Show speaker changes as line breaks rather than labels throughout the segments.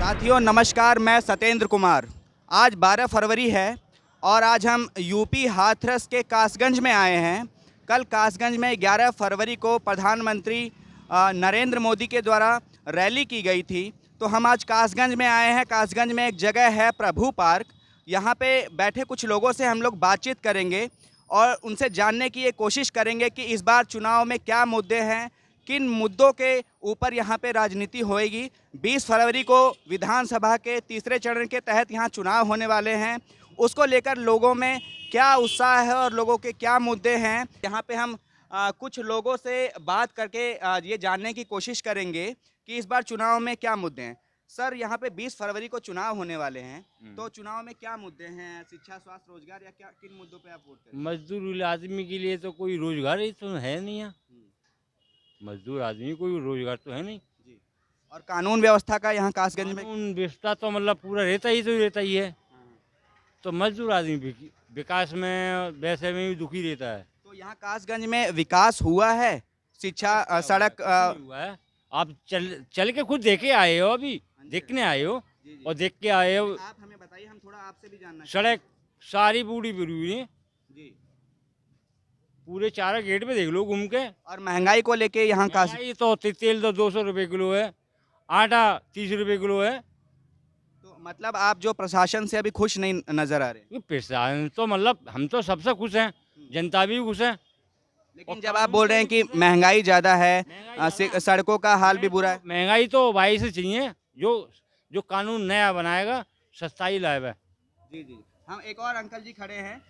साथियों नमस्कार, मैं सत्येंद्र कुमार। आज 12 फरवरी है और आज हम यूपी हाथरस के कासगंज में आए हैं। कल कासगंज में 11 फरवरी को प्रधानमंत्री नरेंद्र मोदी के द्वारा रैली की गई थी। तो हम आज कासगंज में आए हैं। कासगंज में एक जगह है प्रभु पार्क। यहाँ पे बैठे कुछ लोगों से हम लोग बातचीत करेंगे और उनसे जानने की ये कोशिश करेंगे कि इस बार चुनाव में क्या मुद्दे हैं, किन मुद्दों के ऊपर यहाँ पे राजनीति होएगी। 20 फरवरी को विधानसभा के तीसरे चरण के तहत यहाँ चुनाव होने वाले हैं। उसको लेकर लोगों में क्या उत्साह है और लोगों के क्या मुद्दे हैं, यहाँ पे हम कुछ लोगों से बात करके ये जानने की कोशिश करेंगे कि इस बार चुनाव में क्या मुद्दे हैं। सर, यहाँ पे 20 फरवरी को चुनाव होने वाले हैं, तो चुनाव में क्या मुद्दे हैं? शिक्षा, स्वास्थ्य, रोजगार, या क्या किन मुद्दों पे आप वोट करेंगे?
मजदूर आदमी के लिए तो कोई रोजगार ही तो है नहीं है। मजदूर आदमी कोई रोजगार तो है नहीं।
जी। और कानून व्यवस्था का यहाँ कासगंज में?
कानून व्यवस्था तो मतलब पूरा रहता ही तो रहता ही है।
हाँ।
तो मजदूर आदमी विकास में वैसे में भी दुखी रहता है।
तो यहाँ कासगंज में विकास हुआ है? शिक्षा, सड़क,
कुछ नहीं हुआ है। आप चल के खुद देखे आए हो, अभी देखने आए हो
जी जी।
और देख के आए हो।
आप हमें बताइए, हम थोड़ा आपसे भी जानना
सड़क सारी बूढ़ी बुरी हुई है।
जी।
पूरे चारा गेट पे देख लो घूम के।
और महंगाई को लेके यहाँ कास
महंगाई तो तेल तो 200 रुपये किलो है, आटा 30 रुपये किलो है।
तो मतलब आप जो प्रशासन से अभी खुश नहीं नजर आ रहे?
ये पैसा तो मतलब हम तो सबसे खुश हैं, जनता भी खुश है।
लेकिन
और
जब आप
कानून
बोल
से
रहे हैं
भी
कि
खुश है।
महंगाई ज्यादा है,
महंगाई ज़्यादा है।
सड़कों का हाल भी बुरा है।
महंगाई तो भाई से चाहिए, जो जो कानून नया बनाएगा सस्ताई लाएगा।
जी जी। हम एक और अंकल जी खड़े हैं,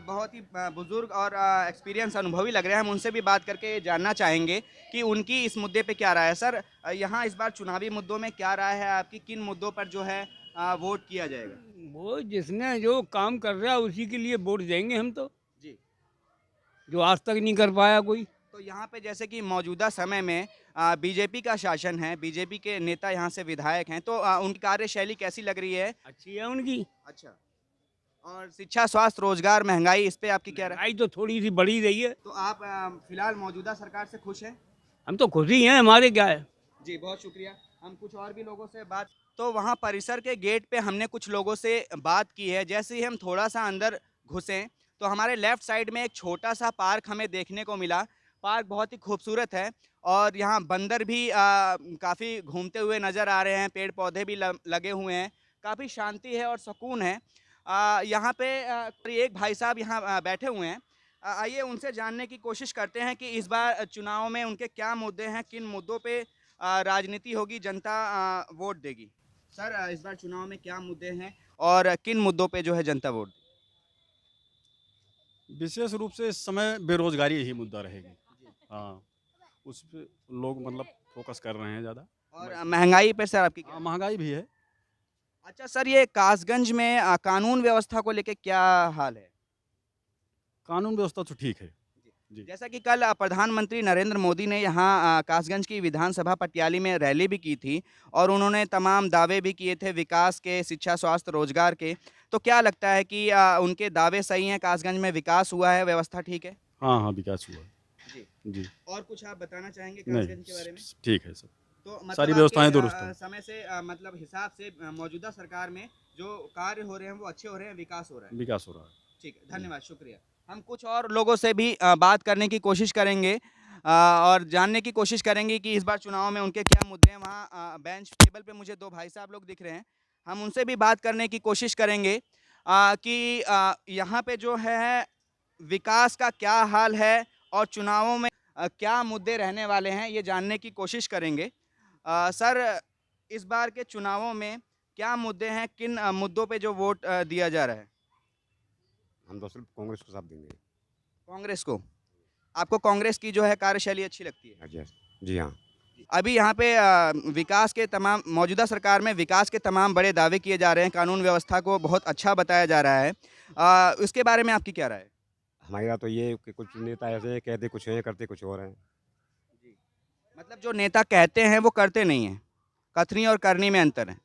बहुत ही बुजुर्ग और एक्सपीरियंस अनुभवी लग रहे हैं। हम उनसे भी बात करके जानना चाहेंगे कि उनकी इस मुद्दे पे क्या राय है। सर, यहाँ इस बार चुनावी मुद्दों में क्या राय है आपकी? किन मुद्दों पर जो है वोट किया जाएगा?
वो जिसने जो काम कर रहा है उसी के लिए वोट देंगे हम तो,
जी।
जो आज तक नहीं कर पाया कोई।
तो यहाँ पे जैसे कि मौजूदा समय में बीजेपी का शासन है, बीजेपी के नेता यहाँ से विधायक हैं, तो उनकी कार्यशैली कैसी लग रही है?
अच्छी है उनकी।
अच्छा। और शिक्षा, स्वास्थ्य, रोजगार, महंगाई, इस पे आपकी क्या राय?
महंगाई तो थोड़ी सी बढ़ी रही है।
तो आप फिलहाल मौजूदा सरकार से खुश हैं?
हम तो खुश ही हैं, हमारे क्या है।
जी, बहुत शुक्रिया। हम कुछ और भी लोगों से बात, तो वहाँ परिसर के गेट पे हमने कुछ लोगों से बात की है। जैसे ही हम थोड़ा सा अंदर घुसे तो हमारे लेफ्ट साइड में एक छोटा सा पार्क हमें देखने को मिला। पार्क बहुत ही खूबसूरत है और यहाँ बंदर भी काफ़ी घूमते हुए नज़र आ रहे हैं। पेड़ पौधे भी लगे हुए हैं। काफ़ी शांति है और सुकून है। यहाँ पे एक भाई साहब यहाँ बैठे हुए हैं। आइए उनसे जानने की कोशिश करते हैं कि इस बार चुनाव में उनके क्या मुद्दे हैं, किन मुद्दों पे राजनीति होगी, जनता वोट देगी। सर, इस बार चुनाव में क्या मुद्दे हैं और किन मुद्दों पे जो है जनता वोट देगी?
विशेष रूप से इस समय बेरोजगारी ही मुद्दा रहेगी। हाँ, उस पे लोग मतलब फोकस कर रहे हैं ज़्यादा।
और महंगाई पे सर आपकी क्या?
हाँ, महंगाई भी है।
अच्छा सर, ये कासगंज में कानून व्यवस्था को लेके क्या हाल है?
कानून व्यवस्था तो ठीक है। जी।
जैसा कि कल प्रधानमंत्री नरेंद्र मोदी ने यहाँ कासगंज की विधानसभा पटियाली में रैली भी की थी और उन्होंने तमाम दावे भी किए थे विकास के, शिक्षा, स्वास्थ्य, रोजगार के। तो क्या लगता है कि उनके दावे सही हैं? कासगंज में विकास हुआ है, व्यवस्था ठीक है?
हाँ, हाँ, विकास हुआ है।
जी।
जी।
और कुछ आप बताना चाहेंगे
नहीं,
कासगंज के बारे में?
ठीक है सब।
तो मतलब
सारी
आपके
व्यवस्थाएं दुरुस्त हैं।
समय से मतलब हिसाब से मौजूदा सरकार में जो कार्य हो रहे हैं वो अच्छे हो रहे हैं, विकास हो रहा है?
विकास हो रहा है।
ठीक है, धन्यवाद, शुक्रिया। हम कुछ और लोगों से भी बात करने की कोशिश करेंगे और जानने की कोशिश करेंगे कि इस बार चुनाव में उनके क्या मुद्दे हैं। वहाँ बेंच टेबल पे मुझे दो भाई साहब लोग दिख रहे हैं। हम उनसे भी बात करने की कोशिश करेंगे कि यहाँ पे जो है विकास का क्या हाल है और चुनावों में क्या मुद्दे रहने वाले हैं, ये जानने की कोशिश करेंगे। सर, इस बार के चुनावों में क्या मुद्दे हैं, किन मुद्दों पे जो वोट दिया जा रहा है?
हम तो सिर्फ कांग्रेस को साथ देंगे।
कांग्रेस को? आपको कांग्रेस की जो है कार्यशैली अच्छी लगती है?
जी जी हाँ।
अभी यहाँ पे विकास के तमाम, मौजूदा सरकार में विकास के तमाम बड़े दावे किए जा रहे हैं, कानून व्यवस्था को बहुत अच्छा बताया जा रहा है। उसके बारे में आपकी क्या राय है?
हमारी बात तो ये है कि कुछ नेता ऐसे हैं, कहते कुछ हैं, करते कुछ और हैं।
जी। मतलब जो नेता कहते हैं वो करते नहीं हैं, कथनी और करनी में अंतर है।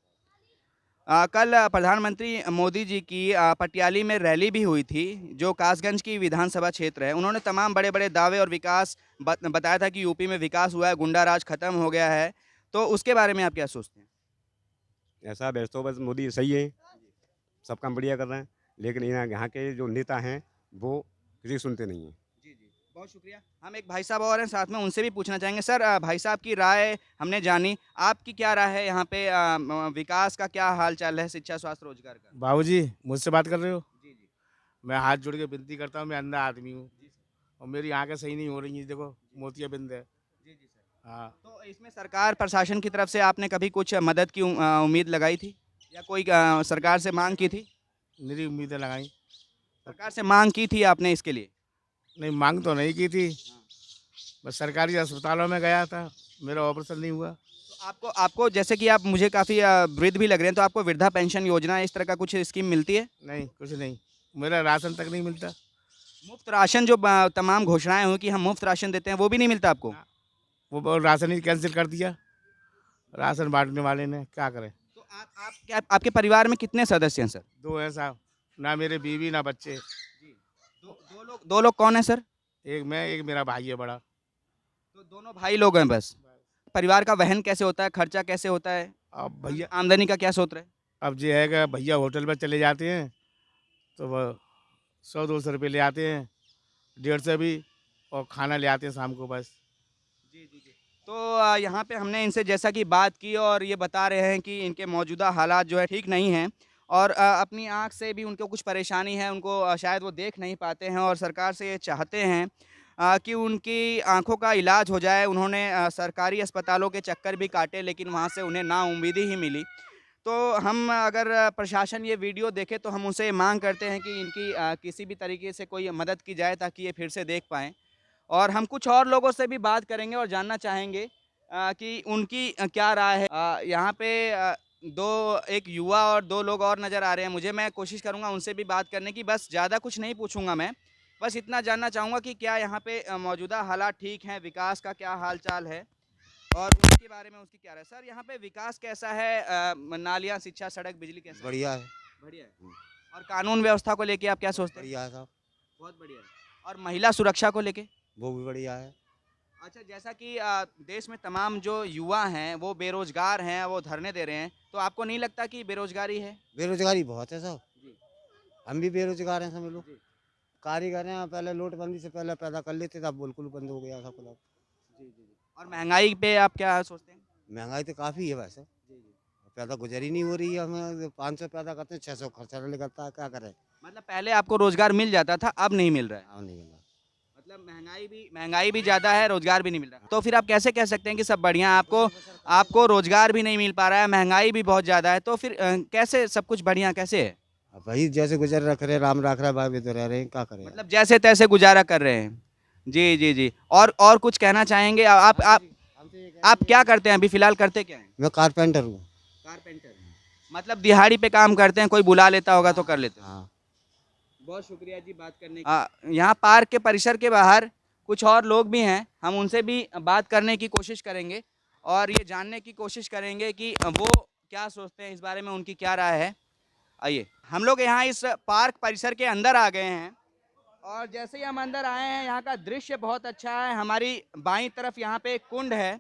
कल प्रधानमंत्री मोदी जी की पटियाली में रैली भी हुई थी, जो कासगंज की विधानसभा क्षेत्र है। उन्होंने तमाम बड़े बड़े दावे और विकास बताया था कि यूपी में विकास हुआ है, गुंडा राज खत्म हो गया है। तो उसके बारे में आप क्या सोचते हैं?
ऐसा वैसे तो बस मोदी सही है, सब काम बढ़िया कर रहे हैं, लेकिन यहाँ के जो नेता हैं वो किसी की सुनते नहीं हैं।
जी, जी। बहुत शुक्रिया। हम एक भाई साहब और हैं साथ में, उनसे भी पूछना चाहेंगे। सर भाई साहब की राय हमने जानी, आपकी क्या राय है यहाँ पे विकास का क्या हाल-चाल है, शिक्षा, स्वास्थ्य, रोजगार का?
बाबूजी मुझसे बात कर रहे हो?
जी, जी।
मैं हाथ जोड़ के विनती करता हूँ, मैं अंधा आदमी हूँ
जी, सर।
और मेरी आँखें सही नहीं हो रही हैं, देखो मोतियाबिंद है।
जी, जी, सर।
हाँ,
तो इसमें सरकार प्रशासन की तरफ से आपने कभी कुछ मदद की उम्मीद लगाई थी? या कोई सरकार से माँग की थी?
मेरी उम्मीदें लगाई।
सरकार से माँग की थी आपने इसके लिए?
नहीं, माँग तो नहीं की थी,
हाँ।
बस सरकारी अस्पतालों में गया था, मेरा ऑपरेशन नहीं हुआ।
तो आपको आपको जैसे कि आप मुझे काफ़ी वृद्ध भी लग रहे हैं, तो आपको वृद्धा पेंशन योजना इस तरह का कुछ स्कीम मिलती है?
नहीं, कुछ नहीं, मेरा राशन तक नहीं मिलता।
मुफ्त राशन जो तमाम घोषणाएँ हुई कि हम मुफ्त राशन देते हैं, वो भी नहीं मिलता आपको?
ना। वो राशन ही कैंसिल कर दिया, राशन बाँटने वाले ने, क्या करें?
तो आप क्या आपके परिवार में कितने सदस्य हैं सर?
2 हैं साहब, ना मेरे बीवी ना बच्चे,
जी। 2 लोग कौन हैं सर?
एक मैं, एक मेरा भाई है बड़ा।
तो दोनों भाई लोग हैं बस। परिवार का वहन कैसे होता है? खर्चा कैसे होता है?
अब भैया,
आमदनी का क्या सूत्र है?
अब ये है कि भैया होटल में चले जाते हैं, तो वह 100-200 रुपये ले आते हैं, 150 भी, और खाना ले आते हैं शाम को बस।
जी, जी, जी। तो यहाँ पे हमने इनसे जैसा कि बात की और ये बता रहे हैं कि इनके मौजूदा हालात जो है ठीक नहीं हैं और अपनी आँख से भी उनको कुछ परेशानी है, उनको शायद वो देख नहीं पाते हैं और सरकार से ये चाहते हैं कि उनकी आँखों का इलाज हो जाए। उन्होंने सरकारी अस्पतालों के चक्कर भी काटे लेकिन वहाँ से उन्हें नाउम्मीदी ही मिली। तो हम अगर प्रशासन ये वीडियो देखे तो हम उनसे माँग करते हैं कि इनकी किसी भी तरीके से कोई मदद की जाए ताकि ये फिर से देख पाएँ। और हम कुछ और लोगों से भी बात करेंगे और जानना चाहेंगे कि उनकी क्या राय है। यहाँ पे एक युवा और 2 लोग और नज़र आ रहे हैं मुझे। मैं कोशिश करूँगा उनसे भी बात करने की, बस ज़्यादा कुछ नहीं पूछूँगा मैं। बस इतना जानना चाहूँगा कि क्या यहाँ पे मौजूदा हालात ठीक हैं, विकास का क्या हाल-चाल है और उसके बारे में उसकी क्या राय है। सर यहाँ पे विकास कैसा है? नालियाँ, शिक्षा, सड़क, बिजली कैसा है?
बढ़िया है।
बढ़िया है। और कानून व्यवस्था को लेके आप क्या सोचते हैं?
बढ़िया है साहब।
बहुत बढ़िया है। और महिला सुरक्षा को लेके?
वो भी बढ़िया है।
अच्छा, जैसा कि देश में तमाम जो युवा हैं वो बेरोजगार हैं, वो धरने दे रहे हैं, तो आपको नहीं लगता कि बेरोजगारी है?
बेरोजगारी बहुत है साहब।
जी।
हम भी बेरोजगार हैं समझ लो।
जी।
कारीगर हैं, पहले नोटबंदी से पहले पैदा कर लेते थे, अब बिल्कुल बंद हो गया सब कुछ।
जी, जी, जी। और महंगाई पे आप क्या सोचते हैं?
महंगाई तो काफ़ी है वैसे।
जी, जी।
पैदा गुजर ही नहीं हो रही है, हमें 500 पैदा करते हैं, 600 खर्चा निकलता है, क्या करें?
मतलब पहले आपको रोजगार मिल जाता था, अब नहीं मिल रहा है।
हाँ, नहीं मिल रहा।
मतलब महंगाई भी ज़्यादा है, रोजगार भी नहीं मिल रहा। तो फिर आप कैसे कह सकते हैं कि सब बढ़िया है? आपको रोजगार भी नहीं मिल पा रहा है, महंगाई भी बहुत ज़्यादा है, तो फिर कैसे सब कुछ बढ़िया कैसे है?
अब भाई जैसे गुजर रख रहे, राम रख रहा है, भाई भी तो रह रहे हैं, क्या करें?
मतलब जैसे-तैसे गुज़ारा कर रहे हैं। जी, जी, जी। और कुछ कहना चाहेंगे? आप क्या करते हैं? अभी फ़िलहाल करते क्या हैं?
मैं कारपेंटर हूँ।
कारपेंटर। मतलब दिहाड़ी पे काम करते हैं, कोई बुला लेता होगा तो कर लेते हैं।
हाँ।
बहुत शुक्रिया जी बात करने के यहाँ पार्क के परिसर के बाहर कुछ और लोग भी हैं, हम उनसे भी बात करने की कोशिश करेंगे और ये जानने की कोशिश करेंगे कि वो क्या सोचते हैं इस बारे में, उनकी क्या राय है। आइए, हम लोग यहाँ इस पार्क परिसर के अंदर आ गए हैं और जैसे ही हम अंदर आए हैं यहाँ का दृश्य बहुत अच्छा है। हमारी बाईं तरफ यहाँ पे एक कुंड है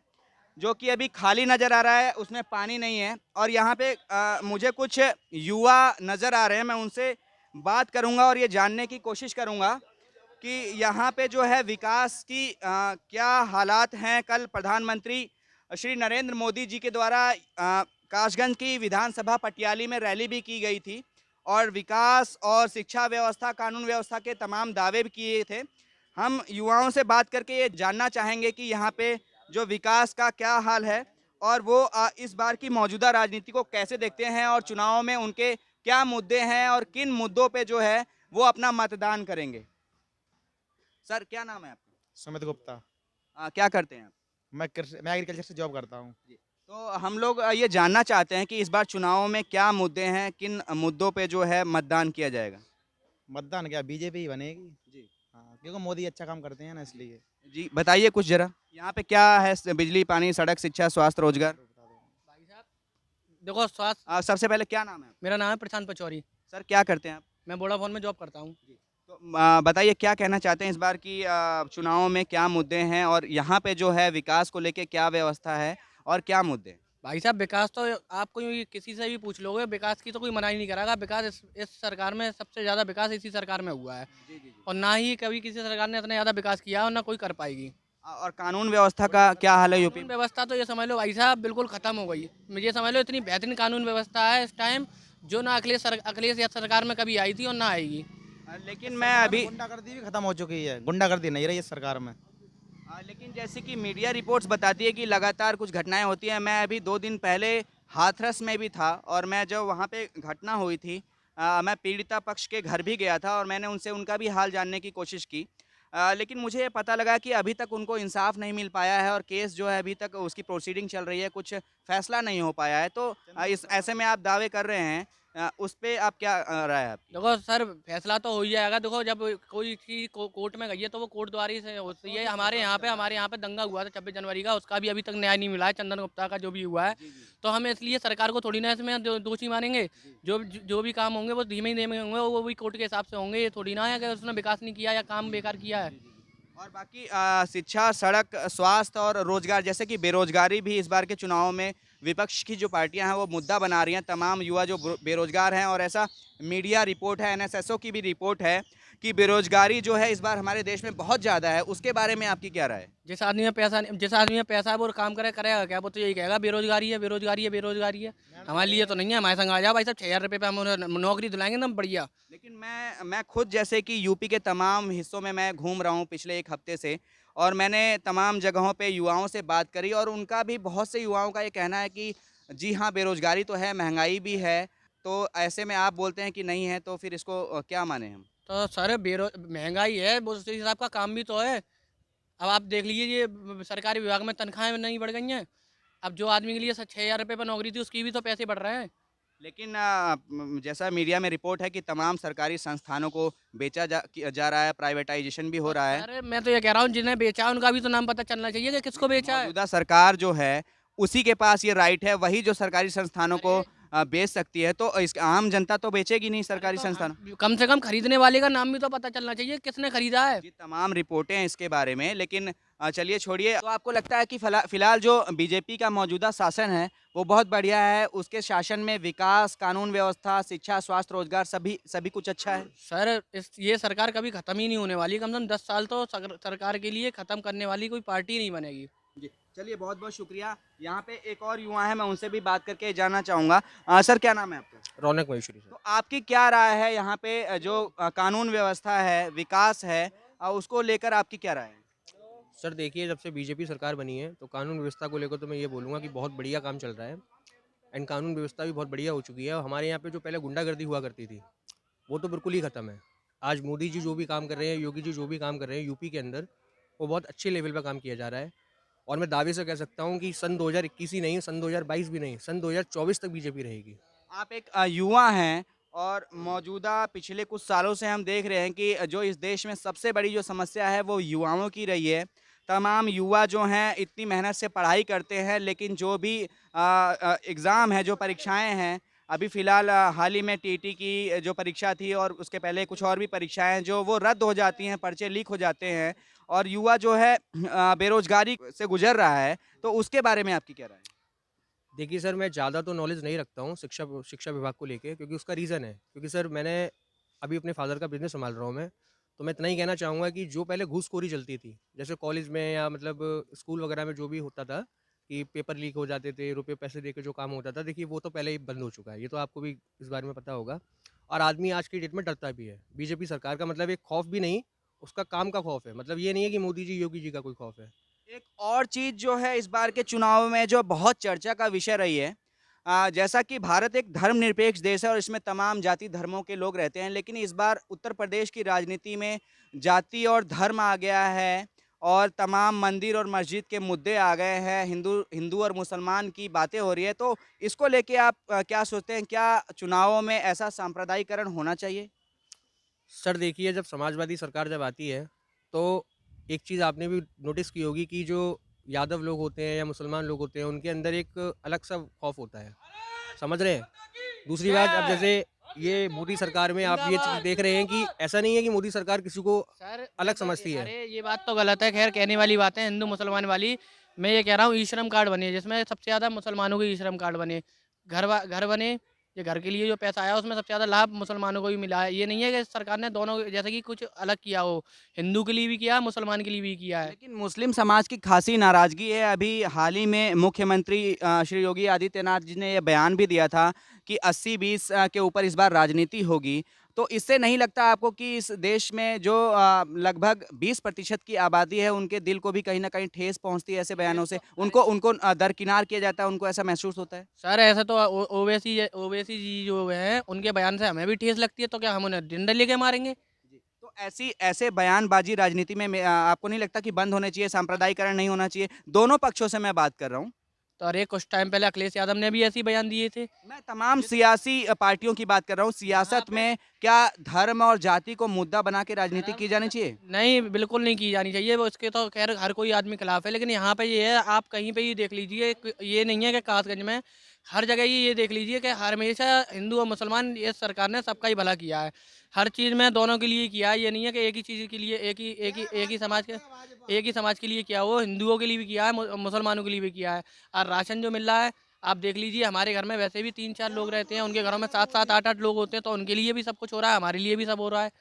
जो कि अभी खाली नज़र आ रहा है, उसमें पानी नहीं है और यहाँ पे मुझे कुछ युवा नज़र आ रहे हैं, मैं उनसे बात करूँगा और ये जानने की कोशिश करूँगा कि यहाँ पे जो है विकास की क्या हालात हैं। कल प्रधानमंत्री श्री नरेंद्र मोदी जी के द्वारा कासगंज की विधानसभा पटियाली में रैली भी की गई थी और विकास और शिक्षा व्यवस्था, कानून व्यवस्था के तमाम दावे भी किए थे। हम युवाओं से बात करके ये जानना चाहेंगे कि यहाँ पे जो विकास का क्या हाल है और वो इस बार की मौजूदा राजनीति को कैसे देखते हैं और चुनाव में उनके क्या मुद्दे हैं और किन मुद्दों पे जो है वो अपना मतदान करेंगे। सर क्या नाम है आपका?
सुमित गुप्ता।
क्या करते हैं आप?
मैं एग्रीकल्चर से जॉब करता हूँ।
तो हम लोग ये जानना चाहते हैं कि इस बार चुनाव में क्या मुद्दे हैं, किन मुद्दों पे जो है मतदान किया जाएगा?
मतदान क्या बीजेपी ही बनेगी
जी।
हाँ, क्योंकि मोदी अच्छा काम करते हैं ना, इसलिए।
जी बताइए कुछ जरा, यहाँ पे क्या है? बिजली, पानी, सड़क, शिक्षा, स्वास्थ्य, रोजगार।
भाई साहब देखो, स्वास्थ्य।
सबसे पहले क्या नाम है आपका?
मेरा नाम है प्रशांत पचौरी।
सर क्या करते हैं आप?
मैं वोडाफोन में जॉब करता हूँ।
तो बताइए क्या कहना चाहते हैं इस बार की चुनावों में क्या मुद्दे हैं और यहाँ पे जो है विकास को लेके क्या व्यवस्था है और क्या मुद्दे हैं?
भाई साहब विकास तो आपको यूँ किसी से भी पूछ लोगे, विकास की तो कोई मना ही नहीं करेगा। विकास इस सरकार में सबसे ज़्यादा विकास इसी सरकार में हुआ है, और ना ही कभी किसी सरकार ने इतना ज़्यादा विकास किया और ना कोई कर पाएगी।
और कानून व्यवस्था का क्या हाल है यूपी
कानून
में?
व्यवस्था तो ये समझ लो भाई साहब बिल्कुल ख़त्म हो गई। ये समझ लो इतनी बेहतरीन कानून व्यवस्था है इस टाइम, जो ना अखिलेश या सरकार में कभी आई थी और ना आएगी।
लेकिन मैं अभी
गुंडागर्दी भी खत्म हो चुकी है, गुंडागर्दी नहीं रही इस सरकार में।
लेकिन जैसे कि मीडिया रिपोर्ट्स बताती है कि लगातार कुछ घटनाएं होती हैं। मैं अभी 2 दिन पहले हाथरस में भी था, और मैं जब वहाँ पे घटना हुई थी, मैं पीड़िता पक्ष के घर भी गया था और मैंने उनसे उनका भी हाल जानने की कोशिश की। लेकिन मुझे ये पता लगा कि अभी तक उनको इंसाफ नहीं मिल पाया है, और केस जो है अभी तक उसकी प्रोसीडिंग चल रही है, कुछ फैसला नहीं हो पाया है। तो इस ऐसे में आप दावे कर रहे हैं, उस पे आप क्या राय है आपकी?
देखो सर, फैसला तो हो ही जाएगा। देखो जब कोई चीज़ कोर्ट में गई है तो वो कोर्ट द्वारा ही से होती है। हमारे यहाँ पे दंगा हुआ था 26 जनवरी का, उसका भी अभी तक न्याय नहीं मिला है। चंदन गुप्ता का जो भी हुआ है, तो हम इसलिए सरकार को थोड़ी ना इसमें दोषी मानेंगे। जो भी काम होंगे वो धीमे धीमे होंगे, वो भी कोर्ट के हिसाब से होंगे। ये थोड़ी ना है कि उसने विकास नहीं किया या काम बेकार किया है।
और बाकी शिक्षा, सड़क, स्वास्थ्य और रोजगार, जैसे कि बेरोजगारी भी इस बार के चुनाव में विपक्ष की जो पार्टियां हैं वो मुद्दा बना रही हैं। तमाम युवा जो बेरोजगार हैं, और ऐसा मीडिया रिपोर्ट है, एनएसएसओ की भी रिपोर्ट है कि बेरोजगारी जो है इस बार हमारे देश में बहुत ज़्यादा है। उसके बारे में आपकी क्या राय है?
जिस आदमी में पैसा है वो काम करेगा क्या? वो तो यही कहेगा बेरोजगारी है, बेरोजगारी है, बेरोजगारी है। हमारे लिए तो नहीं है। हमारे संग आ जाओ भाई साहब, 6,000 रुपये पे हम उन्हें नौकरी दिलाएंगे एकदम बढ़िया।
लेकिन मैं खुद जैसे कि यूपी के तमाम हिस्सों में मैं घूम रहा हूँ पिछले 1 हफ्ते से, और मैंने तमाम जगहों पे युवाओं से बात करी, और उनका भी, बहुत से युवाओं का ये कहना है कि जी हाँ, बेरोजगारी तो है, महंगाई भी है। तो ऐसे में आप बोलते हैं कि नहीं है, तो फिर इसको क्या माने हम?
तो सर महंगाई है, वो उस हिसाब का काम भी तो है। अब आप देख लीजिए, ये सरकारी विभाग में तनख्वाहें नहीं बढ़ गई हैं। अब जो आदमी के लिए 6,000 रुपये पर नौकरी थी, उसकी भी तो पैसे बढ़ रहे हैं।
लेकिन जैसा मीडिया में रिपोर्ट है कि तमाम सरकारी संस्थानों को बेचा जा रहा है, प्राइवेटाइजेशन भी हो रहा है।
अरे मैं तो ये कह रहा हूँ, जिन्हें बेचा है उनका भी तो नाम पता चलना चाहिए कि किसको बेचा है।
मौजूदा सरकार जो है उसी के पास ये राइट है, वही जो सरकारी संस्थानों को बेच सकती है। तो इस आम जनता तो बेचेगी नहीं सरकारी संस्थान।
कम से कम खरीदने वाले का नाम भी तो पता चलना चाहिए किसने खरीदा है।
जी, तमाम रिपोर्टें हैं इसके बारे में, लेकिन चलिए छोड़िए। तो आपको लगता है कि फिलहाल जो बीजेपी का मौजूदा शासन है वो बहुत बढ़िया है? उसके शासन में विकास, कानून व्यवस्था, शिक्षा, स्वास्थ्य, रोजगार सभी कुछ अच्छा है?
सर ये सरकार कभी खत्म ही नहीं होने वाली। कम से कम 10 साल तो सरकार के लिए खत्म करने वाली कोई पार्टी नहीं बनेगी।
जी, चलिए बहुत बहुत शुक्रिया। यहाँ पे एक और युवा है, मैं उनसे भी बात करके जानना चाहूँगा। सर, क्या नाम है आपका?
रौनक महेश्वरी सर।
तो आपकी क्या राय है यहाँ पे, जो कानून व्यवस्था है, विकास है, उसको लेकर आपकी क्या राय है?
सर देखिए, जब से बीजेपी सरकार बनी है तो कानून व्यवस्था को लेकर तो मैं ये बोलूँगा कि बहुत बढ़िया काम चल रहा है। एंड कानून व्यवस्था भी बहुत बढ़िया हो चुकी है। और हमारे यहाँ पे जो पहले गुंडागर्दी हुआ करती थी वो तो बिल्कुल ही ख़त्म है। आज मोदी जी जो भी काम कर रहे हैं, योगी जी जो भी काम कर रहे हैं यूपी के अंदर, वो बहुत अच्छे लेवल पर काम किया जा रहा है। और मैं दावे से कह सकता हूँ कि सन 2021 ही नहीं, सन 2022 भी नहीं, सन 2024 तक बीजेपी रहेगी।
आप एक युवा हैं, और मौजूदा पिछले कुछ सालों से हम देख रहे हैं कि जो इस देश में सबसे बड़ी जो समस्या है वो युवाओं की रही है। तमाम युवा जो हैं इतनी मेहनत से पढ़ाई करते हैं, लेकिन जो भी एग्ज़ाम है, जो परीक्षाएं हैं, अभी फ़िलहाल हाल ही में टीटी की जो परीक्षा थी, और उसके पहले कुछ और भी परीक्षाएं हैं जो वो रद्द हो जाती हैं, पर्चे लीक हो जाते हैं, और युवा जो है बेरोजगारी से गुजर रहा है। तो उसके बारे में आपकी क्या राय है?
देखिए सर, मैं ज़्यादा तो नॉलेज नहीं रखता हूँ शिक्षा विभाग को लेके, क्योंकि उसका रीज़न है, क्योंकि सर मैंने अभी अपने फादर का बिज़नेस संभाल रहा हूँ मैं। तो मैं इतना ही कहना चाहूँगा कि जो पहले घूसखोरी चलती थी, जैसे कॉलेज में या मतलब स्कूल वगैरह में जो भी होता था कि पेपर लीक हो जाते थे, रुपए पैसे दे के जो काम होता था, देखिए वो तो पहले ही बंद हो चुका है। ये तो आपको भी इस बारे में पता होगा। और आदमी आज की डेट में डरता भी है। बीजेपी सरकार का मतलब एक खौफ भी नहीं, उसका काम का खौफ है। मतलब ये नहीं है कि मोदी जी, योगी जी का कोई खौफ है।
एक और चीज़ जो है इस बार के चुनाव में जो बहुत चर्चा का विषय रही है, जैसा कि भारत एक धर्मनिरपेक्ष देश है और इसमें तमाम जाति धर्मों के लोग रहते हैं, लेकिन इस बार उत्तर प्रदेश की राजनीति में जाति और धर्म आ गया है, और तमाम मंदिर और मस्जिद के मुद्दे आ गए हैं, हिंदू और मुसलमान की बातें हो रही है। तो इसको लेके आप क्या सोचते हैं? क्या चुनावों में ऐसा सांप्रदायिकरण होना चाहिए?
सर देखिए, जब समाजवादी सरकार जब आती है तो एक चीज़ आपने भी नोटिस की होगी कि जो यादव लोग होते हैं या मुसलमान लोग होते हैं, उनके अंदर एक अलग सा खौफ होता है। समझ रहे हैं? दूसरी बात, अब जैसे ये मोदी सरकार में आप ये चीज़ देख रहे हैं कि ऐसा नहीं है कि मोदी सरकार किसी को
सर
अलग समझती है।
अरे ये बात तो गलत है, खैर कहने वाली बात है हिंदू मुसलमान वाली। मैं ये कह रहा हूँ ई श्रम कार्ड बने जिसमें सबसे ज़्यादा मुसलमानों के ई श्रम कार्ड बने, घर बने, ये घर के लिए जो पैसा आया उसमें सबसे ज़्यादा लाभ मुसलमानों को भी मिला है। ये नहीं है कि सरकार ने दोनों जैसे कि कुछ अलग किया हो, हिंदू के लिए भी किया है, मुसलमान के लिए भी किया है।
लेकिन मुस्लिम समाज की खासी नाराजगी है। अभी हाल ही में मुख्यमंत्री श्री योगी आदित्यनाथ जी ने यह बयान भी दिया था कि 80-20 के ऊपर इस बार राजनीति होगी। तो इससे नहीं लगता आपको कि इस देश में जो लगभग 20% की आबादी है उनके दिल को भी कहीं ना कहीं ठेस पहुंचती है ऐसे बयानों से? उनको उनको दरकिनार किया जाता है, उनको ऐसा महसूस होता है?
सर ऐसा तो ओवैसी जी जो हैं उनके बयान से हमें भी ठेस लगती है, तो क्या हम उन्हें डंडे लेके मारेंगे?
तो ऐसे बयानबाजी राजनीति में आपको नहीं लगता कि बंद होने चाहिए, सांप्रदायिकरण नहीं होना चाहिए? दोनों पक्षों से मैं बात कर रहा हूँ।
तो अरे कुछ टाइम पहले अखिलेश यादव ने भी ऐसे ही बयान दिए थे।
मैं तमाम सियासी पार्टियों की बात कर रहा हूँ। सियासत में क्या धर्म और जाति को मुद्दा बना के राजनीति की जानी चाहिए?
नहीं, बिल्कुल नहीं की जानी चाहिए। वो इसके तो ख़ैर हर कोई आदमी खिलाफ़ है, लेकिन यहाँ पे ये है आप कहीं पे भी देख लीजिए ये नहीं है कि कासगंज में, हर जगह ये देख लीजिए कि हमेशा हिंदू और मुसलमान ये सरकार ने सबका ही भला किया है। हर चीज़ में दोनों के लिए किया है, ये नहीं है कि एक ही चीज़ के लिए एक ही समाज के लिए किया हो, हिंदुओं के लिए भी किया है, मुसलमानों के लिए भी किया है। और राशन जो मिल रहा है, आप देख लीजिए हमारे घर में वैसे भी 3-4 लोग रहते हैं, उनके घरों में 7-7, 8-8 लोग होते हैं, तो उनके लिए भी सब कुछ हो रहा है, हमारे लिए भी सब हो रहा है।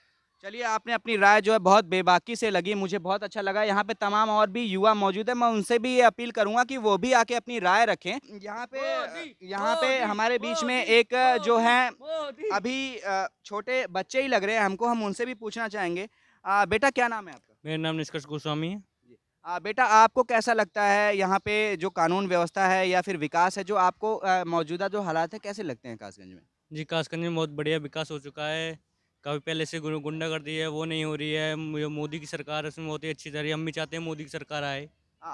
चलिए, आपने अपनी राय जो है बहुत बेबाकी से लगी, मुझे बहुत अच्छा लगा। यहाँ पे तमाम और भी युवा मौजूद है, मैं उनसे भी ये अपील करूँगा कि वो भी आके अपनी राय रखें। यहाँ पे हमारे बीच में एक जो है अभी छोटे बच्चे ही लग रहे हैं हमको, हम उनसे भी पूछना चाहेंगे। बेटा क्या नाम है आपका?
मेरा नाम निष्कर्ष गोस्वामी है।
बेटा आपको कैसा लगता है यहाँ पे जो कानून व्यवस्था है या फिर विकास है जो आपको मौजूदा जो हालात है कैसे लगते हैं कासगंज में?
जी, कासगंज में बहुत बढ़िया विकास हो चुका है। काफ़ी पहले से गुंडागर्दी है वो नहीं हो रही है। ये मोदी की सरकार है, उसमें बहुत ही अच्छी जा रही है। हम भी चाहते हैं मोदी की सरकार आए।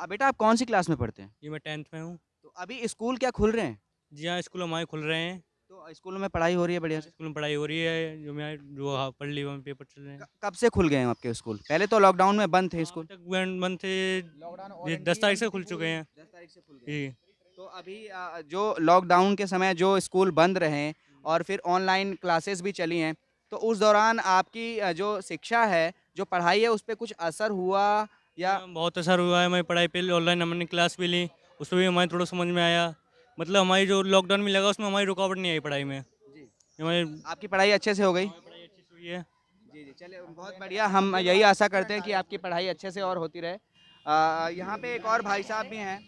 बेटा आप कौन सी क्लास में पढ़ते हैं?
जी, मैं 10th में हूँ।
तो अभी स्कूल क्या खुल रहे हैं?
जी हाँ, स्कूल हमारे खुल रहे हैं।
तो स्कूलों में पढ़ाई हो रही है बढ़िया से?
स्कूल में पढ़ाई हो रही है, जो हाँ, पढ़ ली वहाँ पेपर चल रहे हैं।
कब से खुल गए हैं आपके स्कूल? पहले तो लॉकडाउन में बंद थे स्कूल।
तक बंद थे, ये 10 तारीख से खुल चुके हैं।
10 तारीख से खुल
जी।
तो अभी जो लॉकडाउन के समय जो स्कूल बंद रहे और फिर ऑनलाइन क्लासेस भी चली हैं, तो उस दौरान आपकी जो शिक्षा है, जो पढ़ाई है, उस पे कुछ असर हुआ या?
बहुत असर हुआ है हमारी पढ़ाई पे। ऑनलाइन हमने क्लास भी ली, उसमें भी हमारे थोड़ा समझ में आया। मतलब हमारी जो लॉकडाउन में लगा उसमें हमारी रुकावट नहीं आई पढ़ाई में।
जी।
हमारी
आपकी पढ़ाई अच्छे से हो गई?
पढ़ाई अच्छी से हुई है।
जी, जी। चलिए बहुत बढ़िया, हम यही आशा करते हैं कि आपकी पढ़ाई अच्छे से और होती रहे। यहाँ पे एक और भाई साहब भी हैं,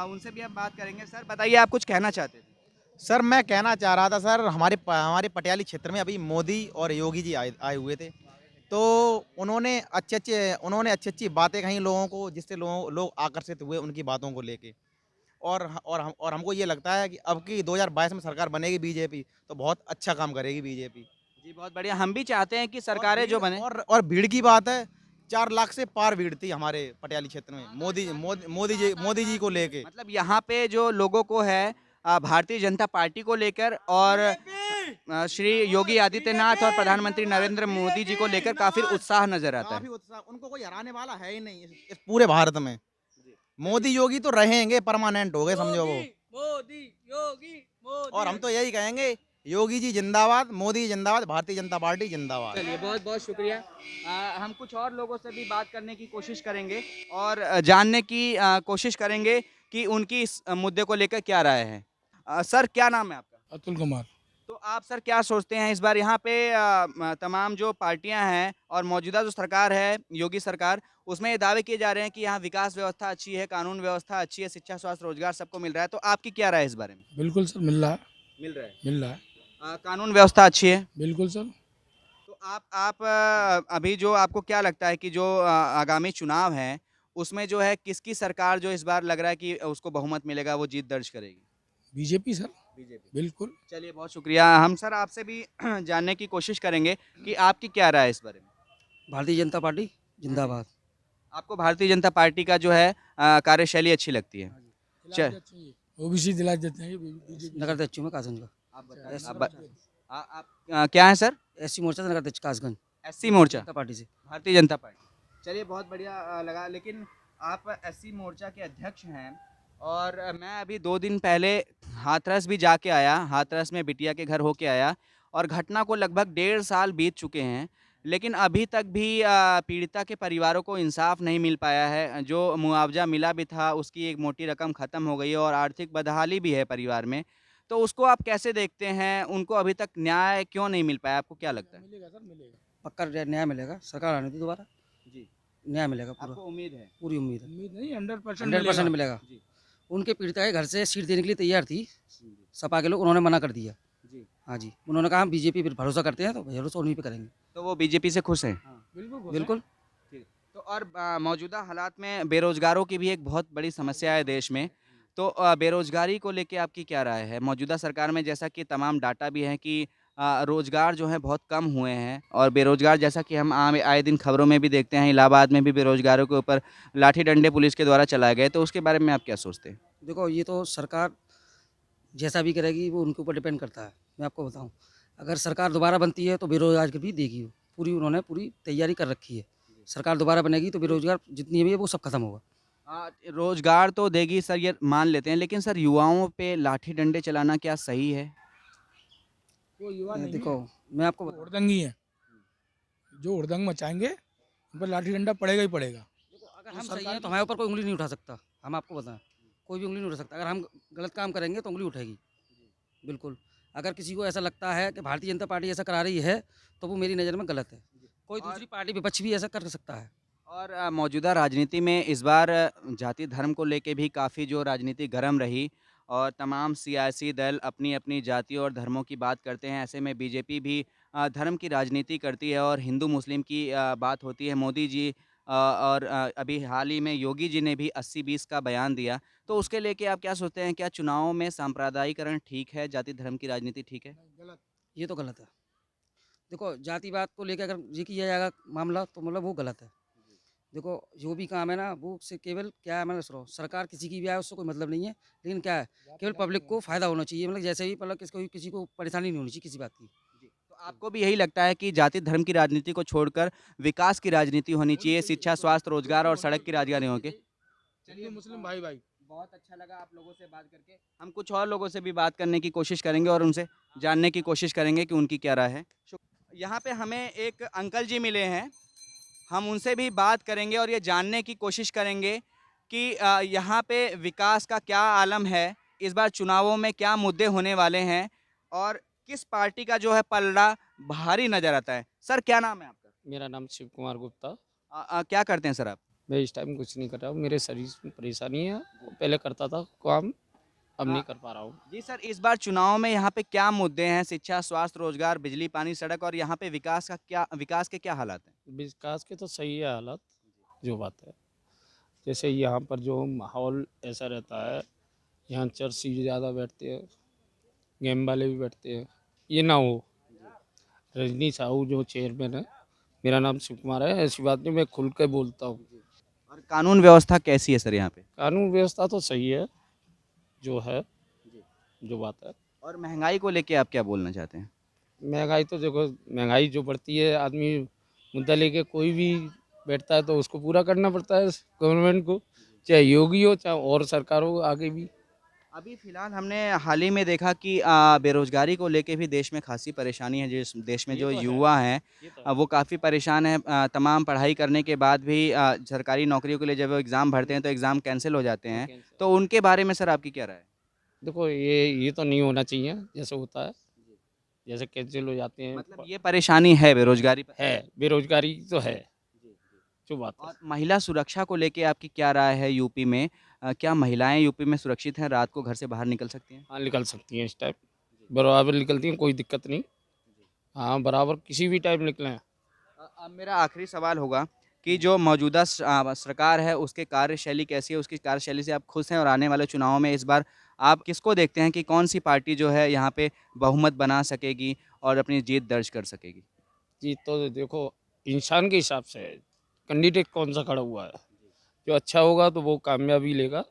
उनसे भी हम बात करेंगे। सर बताइए, आप कुछ कहना चाहते थे?
सर मैं कहना चाह रहा था सर, हमारे पटियाली क्षेत्र में अभी मोदी और योगी जी आए हुए थे, तो उन्होंने अच्छी अच्छी बातें कही लोगों को, जिससे लोग आकर्षित हुए उनकी बातों को लेके। और हमको ये लगता है कि अब की 2022 में सरकार बनेगी बीजेपी, तो बहुत अच्छा काम करेगी बीजेपी।
जी, बहुत बढ़िया। हम भी चाहते हैं कि सरकारें जो बने।
और भीड़ की बात है, 4 लाख से पार भीड़ थी हमारे पटियाली क्षेत्र में मोदी जी को लेके।
मतलब यहाँ पे जो लोगों को है भारतीय जनता पार्टी को लेकर और श्री योगी आदित्यनाथ और प्रधानमंत्री नरेंद्र मोदी जी को लेकर काफी उत्साह नजर आता है।
काफी उत्साह, उनको कोई हराने वाला है ही नहीं इस पूरे भारत में। मोदी योगी तो रहेंगे, परमानेंट हो गए समझो वो।
मोदी योगी मोदी।
और हम तो यही कहेंगे, योगी जी जिंदाबाद, मोदी जिंदाबाद, भारतीय जनता पार्टी जिंदाबाद।
चलिए बहुत बहुत शुक्रिया। हम कुछ और लोगों से भी बात करने की कोशिश करेंगे और जानने की कोशिश करेंगे कि उनकी इस मुद्दे को लेकर क्या राय है। सर क्या नाम है आपका?
अतुल कुमार।
तो आप सर क्या सोचते हैं इस बार यहाँ पे तमाम जो पार्टियां हैं और मौजूदा जो सरकार है योगी सरकार, उसमें ये दावे किए जा रहे हैं कि यहाँ विकास व्यवस्था अच्छी है, कानून व्यवस्था अच्छी है, शिक्षा स्वास्थ्य रोजगार सबको मिल रहा है, तो आपकी क्या राय है इस बारे में?
बिल्कुल सर, मिल रहा है।
मिल रहा है।
मिल रहा है।
कानून व्यवस्था अच्छी है?
बिल्कुल सर।
तो आप अभी जो आपको क्या लगता है कि जो आगामी चुनाव हैं उसमें जो है किसकी सरकार जो इस बार लग रहा है कि उसको बहुमत मिलेगा, वो जीत दर्ज करेगी?
BJP sir.
बीजेपी।
बिल्कुल।
चलिए बहुत शुक्रिया। हम सर आपसे भी जानने की कोशिश करेंगे कि आपकी क्या राय है इस बारे में?
भारतीय जनता पार्टी जिंदाबाद।
आपको भारतीय जनता पार्टी का जो है कार्यशैली अच्छी लगती है? चल
ओबीसी दिला देते हैं
नगर अध्यक्ष में कासगंज का।
आप क्या है सर?
एससी मोर्चा नगर अध्यक्ष कासगंज
एससी मोर्चा
जनता पार्टी से।
भारतीय जनता पार्टी। चलिए बहुत बढ़िया लगा। लेकिन आप एससी मोर्चा के अध्यक्ष हैं और मैं अभी 2 दिन पहले हाथरस भी जाके आया, हाथरस में बिटिया के घर होके आया और घटना को लगभग 1.5 साल बीत चुके हैं। लेकिन अभी तक भी पीड़िता के परिवारों को इंसाफ नहीं मिल पाया है। जो मुआवजा मिला भी था उसकी एक मोटी रकम ख़त्म हो गई है और आर्थिक बदहाली भी है परिवार में। तो उसको आप कैसे देखते हैं? उनको अभी तक न्याय क्यों नहीं मिल पाया? आपको क्या लगता है?
पक्का न्याय मिलेगा, सरकार आने दो दोबारा,
जी,
न्याय मिलेगा पूरा,
आपको उम्मीद है?
पूरी उम्मीद है,
उम्मीद नहीं 100%
100% मिलेगा।
जी।
उनके पीड़िता के घर से सीट देने के लिए तैयार थी सपा के लोग, उन्होंने मना कर दिया।
जी।
हाँ जी, उन्होंने कहा हम बीजेपी पर भरोसा करते हैं, तो भरोसा उन्हीं पे करेंगे।
तो वो बीजेपी से खुश हैं?
बिल्कुल।
तो और मौजूदा हालात में बेरोजगारों की भी एक बहुत बड़ी समस्या है देश में। तो बेरोजगारी को लेके आपकी क्या राय है? मौजूदा सरकार में जैसा कि तमाम डाटा भी हैं कि रोजगार जो है बहुत कम हुए हैं और बेरोजगार जैसा कि हम आम आए दिन खबरों में भी देखते हैं, इलाहाबाद में भी बेरोजगारों के ऊपर लाठी डंडे पुलिस के द्वारा चलाए गए। तो उसके बारे में आप क्या सोचते हैं?
देखो ये तो सरकार जैसा भी करेगी वो उनके ऊपर डिपेंड करता है। मैं आपको बताऊं, अगर सरकार दोबारा बनती है तो बेरोजगार की भी देगी वो। पूरी उन्होंने पूरी तैयारी कर रखी है। सरकार दोबारा बनेगी तो बेरोजगार जितनी भी है वो सब खत्म होगा।
रोजगार तो देगी सर, ये मान लेते हैं, लेकिन सर युवाओं पे लाठी डंडे चलाना क्या सही है?
वो युवा नहीं
देखो मैं आपको
है, हुड़दंगी है। जो हुड़दंग मचाएंगे उन पर लाठी डंडा पड़ेगा ही पड़ेगा।
अगर हम सही हैं तो हमारे ऊपर कोई उंगली नहीं उठा सकता। हम आपको बताएं, कोई भी उंगली नहीं उठा सकता। अगर हम गलत काम करेंगे तो उंगली उठेगी, बिल्कुल। अगर किसी को ऐसा लगता है कि भारतीय जनता पार्टी ऐसा करा रही है तो वो मेरी नज़र में गलत है। कोई दूसरी पार्टी विपक्ष भी ऐसा कर सकता है।
और मौजूदा राजनीति में इस बार जाति धर्म को लेके भी काफ़ी जो राजनीति गर्म रही और तमाम सियासी दल अपनी अपनी जाति और धर्मों की बात करते हैं। ऐसे में बीजेपी भी धर्म की राजनीति करती है और हिंदू मुस्लिम की बात होती है। मोदी जी और अभी हाल ही में योगी जी ने भी 80-20 का बयान दिया। तो उसके लेके आप क्या सोचते हैं? क्या चुनावों में सांप्रदायिकरण ठीक है, जाति धर्म की राजनीति ठीक है?
ये तो गलत है। देखो जातिवाद को लेकर अगर ये किया जाएगा मामला तो मतलब वो गलत है। देखो जो भी काम है ना वो से केवल क्या है, मैं सुनो, सरकार किसी की भी आए उससे कोई मतलब नहीं है, लेकिन क्या है केवल पब्लिक को फायदा होना चाहिए। मतलब जैसे भी मतलब किसी को परेशानी नहीं होनी चाहिए किसी बात की।
तो आपको भी यही लगता है कि जाति धर्म की राजनीति को छोड़कर विकास की राजनीति होनी चाहिए, शिक्षा, स्वास्थ्य, रोजगार और सड़क की राजधानी हो के?
हिंदू मुस्लिम भाई भाई।
बहुत अच्छा लगा आप लोगों से बात करके। हम कुछ और लोगों से भी बात करने की कोशिश करेंगे और उनसे जानने की कोशिश करेंगे कि उनकी क्या राय है। यहाँ पे हमें एक अंकल जी मिले हैं, हम उनसे भी बात करेंगे और ये जानने की कोशिश करेंगे कि यहाँ पे विकास का क्या आलम है, इस बार चुनावों में क्या मुद्दे होने वाले हैं और किस पार्टी का जो है पलड़ा भारी नज़र आता है। सर क्या नाम है आपका?
मेरा नाम शिव कुमार गुप्ता।
क्या करते हैं सर आप?
मैं इस टाइम कुछ नहीं कर रहा हूँ, मेरे शरीर में परेशानी है। पहले करता था काम, अब नहीं कर पा रहा हूँ।
जी सर, इस बार चुनाव में यहाँ पे क्या मुद्दे हैं? शिक्षा, स्वास्थ्य, रोजगार, बिजली, पानी, सड़क और यहाँ पे विकास के क्या हालात हैं?
विकास के तो सही है हालात, जो बात है। जैसे यहाँ पर जो माहौल ऐसा रहता है, यहाँ चर्सी ज़्यादा बैठते हैं, गेम वाले भी बैठते हैं, ये ना हो। रजनी साहू जो चेयरमैन है, मेरा नाम शिव कुमार है, ऐसी बात नहीं, मैं खुल के बोलता हूँ।
और कानून व्यवस्था कैसी है सर यहाँ पे?
कानून व्यवस्था तो सही है, जो है, जो बात है।
और महंगाई को लेके आप क्या बोलना चाहते हैं?
महंगाई तो देखो, महंगाई जो बढ़ती है, आदमी मुद्दा लेके कोई भी बैठता है तो उसको पूरा करना पड़ता है गवर्नमेंट को, चाहे योगी हो चाहे और सरकार हो आगे भी।
अभी फिलहाल हमने हाल ही में देखा कि बेरोजगारी को लेके भी देश में खासी परेशानी है। जिस देश में
ये
जो
तो है,
युवा हैं
ये तो है।
वो काफ़ी परेशान हैं। तमाम पढ़ाई करने के बाद भी सरकारी नौकरियों के लिए जब वो एग्ज़ाम भरते हैं तो एग्ज़ाम कैंसिल हो जाते हैं। तो उनके बारे में सर आपकी क्या राय है?
देखो ये तो नहीं होना चाहिए, जैसे होता है, जैसे कैंसिल हो जाते हैं।
मतलब ये परेशानी है बेरोजगारी पर?
है, बेरोजगारी तो है, जो बात है।
और महिला सुरक्षा को लेके आपकी क्या राय है यूपी में? क्या महिलाएं यूपी में सुरक्षित हैं, रात को घर से बाहर निकल सकती हैं?
हाँ निकल सकती हैं, इस टाइम बराबर निकलती हैं, कोई दिक्कत नहीं। हाँ बराबर किसी भी टाइम निकलें।
अब मेरा आखिरी सवाल होगा कि जो मौजूदा सरकार है उसके कार्यशैली कैसी है? उसकी कार्यशैली से आप खुश हैं? और आने वाले चुनावों में इस बार आप किसको देखते हैं कि कौन सी पार्टी जो है यहाँ पे बहुमत बना सकेगी और अपनी जीत दर्ज कर सकेगी?
जी तो देखो, इंसान के हिसाब से है, कैंडिडेट कौन सा खड़ा हुआ है, जो अच्छा होगा तो वो कामयाबी लेगा,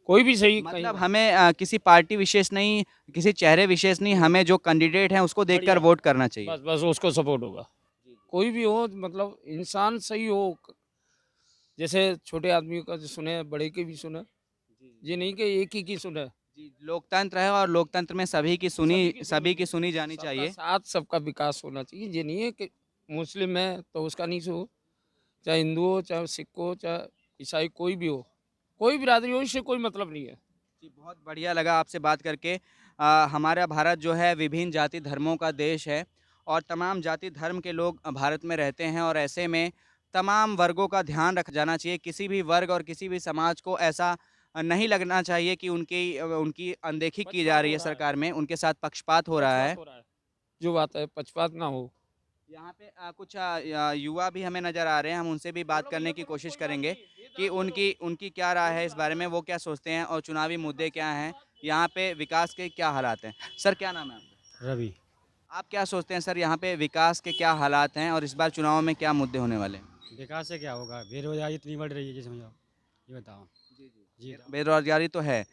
कोई भी सही।
मतलब हमें किसी पार्टी विशेष नहीं, किसी चेहरे विशेष नहीं, हमें जो कैंडिडेट हैं उसको देखकर वोट करना चाहिए।
बस बस उसको सपोर्ट होगा, कोई भी हो, मतलब इंसान सही हो। जैसे छोटे आदमी का जो सुने, बड़े के भी सुने, ये नहीं कि एक ही की सुने।
जी, लोकतंत्र है और लोकतंत्र में सभी की सुनी जानी
सबका
चाहिए।
साथ, सबका विकास होना चाहिए। ये नहीं है कि मुस्लिम है तो उसका नहीं सो, चाहे हिंदू हो, चाहे सिख हो, चाहे ईसाई, कोई भी हो, कोई बिरादरी हो, इससे कोई मतलब नहीं है।
जी, बहुत बढ़िया लगा आपसे बात करके। हमारा भारत जो है विभिन्न जाति धर्मों का देश है और तमाम जाति धर्म के लोग भारत में रहते हैं और ऐसे में तमाम वर्गों का ध्यान रखा जाना चाहिए। किसी भी वर्ग और किसी भी समाज को ऐसा नहीं लगना चाहिए कि उनकी अनदेखी की जा
पक्षपात
रही
हो
है
रहा है।
सरकार में, उनके साथ पक्षपात हो रहा है।
पक्षपात हो रहा है। जो बात है पक्षपात ना हो।
यहाँ पे कुछ युवा भी हमें नज़र आ रहे हैं, हम उनसे भी बात करने की कोशिश करेंगे कि उनकी उनकी क्या राय है इस बारे में, वो क्या सोचते हैं और चुनावी मुद्दे क्या हैं, यहाँ पे विकास के क्या हालात हैं। सर क्या नाम है आपका?
रवि।
आप क्या सोचते हैं सर, यहाँ पे विकास के क्या हालात हैं और इस बार चुनाव में क्या मुद्दे होने वाले हैं?
विकास से क्या होगा, बेरोजगारी इतनी बढ़ रही है कि समझो, ये बताओ। जी
बेरोजगारी तो है।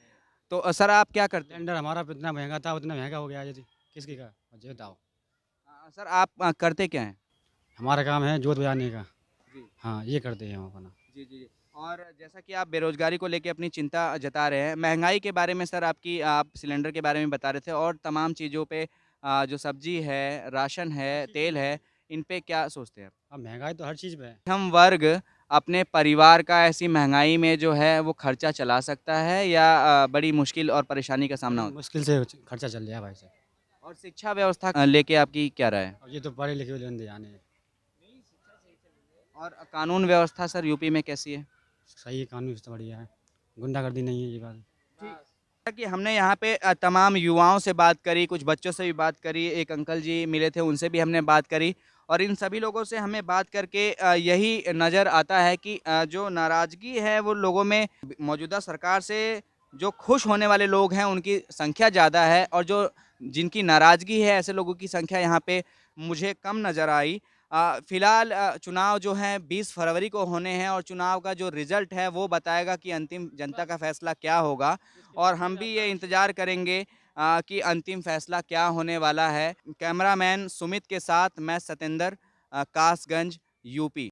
तो सर आप क्या करते हैं?
सिलेंडर हमारा इतना महंगा था, उतना महंगा हो गया है, यदि किसकी का ये बताओ।
सर आप करते क्या हैं?
हमारा काम है जोत बजाने का।
जी।
हाँ, ये करते हैं हम अपना।
जी, जी, जी। और जैसा कि आप बेरोज़गारी को लेके अपनी चिंता जता रहे हैं, महँगाई के बारे में सर आप सिलेंडर के बारे में बता रहे थे और तमाम चीज़ों पे जो सब्ज़ी है, राशन है, तेल है, इन पे क्या सोचते हैं आप?
अब महंगाई तो हर चीज़ पे है।
हम वर्ग अपने परिवार का ऐसी महँगाई में जो है वो खर्चा चला सकता है या बड़ी मुश्किल और परेशानी का सामना होता
मुश्किल से खर्चा चल रहा है भाई साहब।
है? और शिक्षा व्यवस्था लेके आपकी क्या राय है?
और ये तो पढ़े लिखे वाले बंदे जाने हैं।
और कानून व्यवस्था सर यूपी में कैसी है?
सही है, कानून व्यवस्था बढ़िया है, गुंडागर्दी नहीं है, ये बात।
जैसा कि हमने यहाँ पे तमाम युवाओं से बात करी, कुछ बच्चों से भी बात करी, एक अंकल जी मिले थे उनसे भी हमने बात करी और इन सभी लोगों से हमें बात करके यही नज़र आता है कि जो नाराज़गी है वो लोगों में मौजूदा सरकार से जो खुश होने वाले लोग हैं उनकी संख्या ज़्यादा है और जो जिनकी नाराज़गी है ऐसे लोगों की संख्या यहाँ पे मुझे कम नज़र आई। फिलहाल चुनाव जो हैं 20 फरवरी को होने हैं और चुनाव का जो रिज़ल्ट है वो बताएगा कि अंतिम जनता का फैसला क्या होगा और हम भी ये इंतज़ार करेंगे कि अंतिम फैसला क्या होने वाला है। कैमरामैन सुमित के साथ मैं सतेंद्र, कासगंज, यूपी।